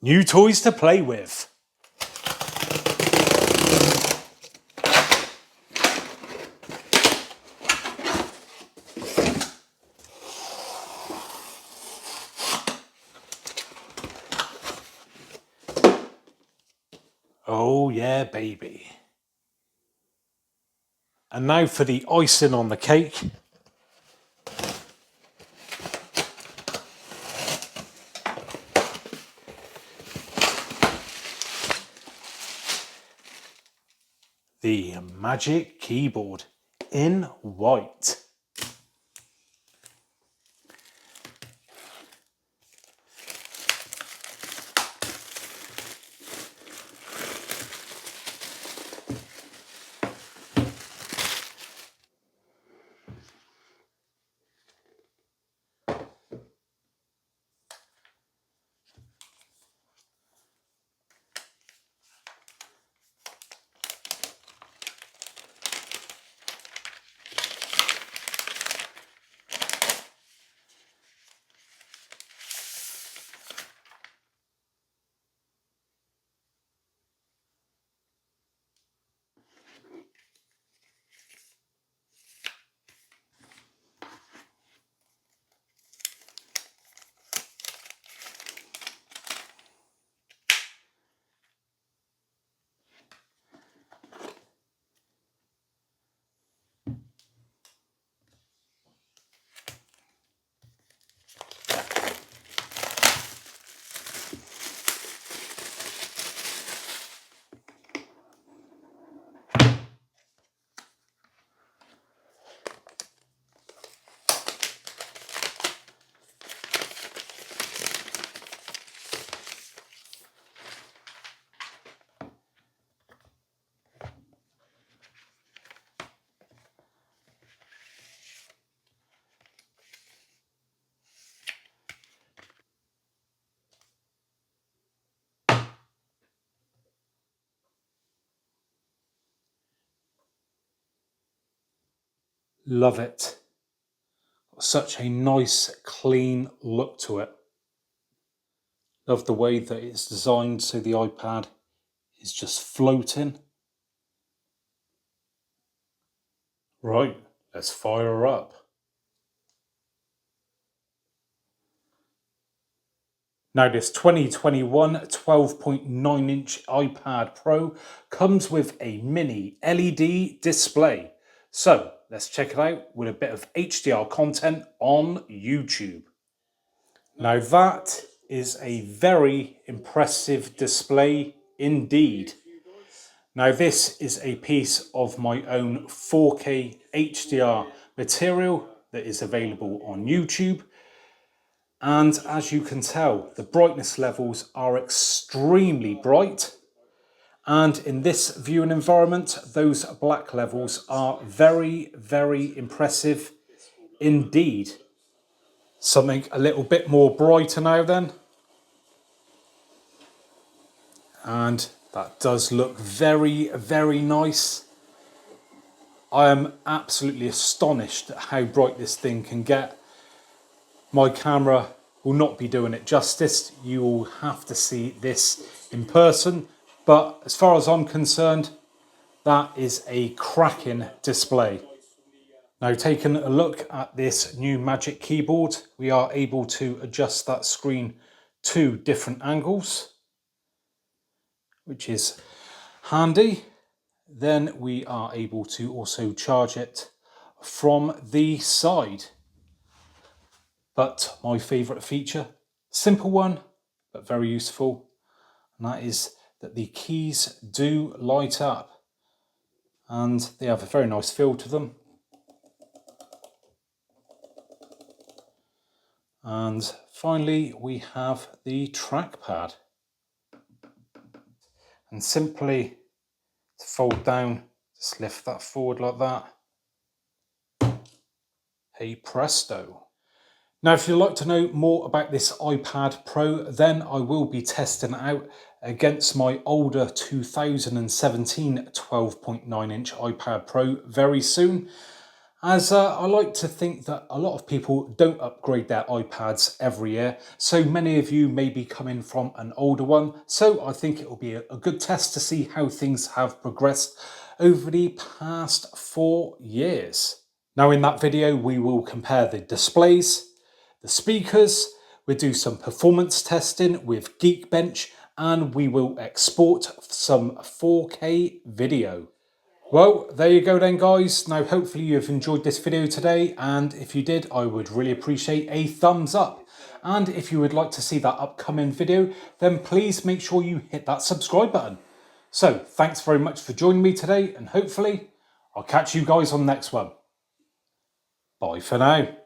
New toys to play with. Oh yeah, baby. And now for the icing on the cake. The Magic Keyboard in white. Love it. Such a nice, clean look to it. Love the way that it's designed so the iPad is just floating. Right, let's fire her up. Now this 2021 12.9-inch iPad Pro comes with a mini LED display. So let's check it out with a bit of HDR content on YouTube. Now that is a very impressive display indeed. Now this is a piece of my own 4K HDR material that is available on YouTube. And as you can tell, the brightness levels are extremely bright. And in this viewing environment, those black levels are very, very impressive indeed. Something a little bit more brighter now then. And that does look very, very nice. I am absolutely astonished at how bright this thing can get. My camera will not be doing it justice. You will have to see this in person. But as far as I'm concerned, that is a cracking display. Now, taking a look at this new Magic Keyboard, we are able to adjust that screen to different angles, which is handy. Then we are able to also charge it from the side. But my favourite feature, simple one, but very useful, and that is that the keys do light up and they have a very nice feel to them. And finally, we have the trackpad. And simply to fold down, just lift that forward like that. Hey presto. Now, if you'd like to know more about this iPad Pro, then I will be testing it out against my older 2017 12.9-inch iPad Pro very soon. as I like to think that a lot of people don't upgrade their iPads every year. So many of you may be coming from an older one. So I think it will be a good test to see how things have progressed over the past 4 years. Now in that video, we will compare the displays, the speakers, we'll do some performance testing with Geekbench, and we will export some 4K video. Well, there you go then, guys. Now, hopefully you've enjoyed this video today, and if you did, I would really appreciate a thumbs up. And if you would like to see that upcoming video, then please make sure you hit that subscribe button. So, thanks very much for joining me today, and hopefully I'll catch you guys on the next one. Bye for now.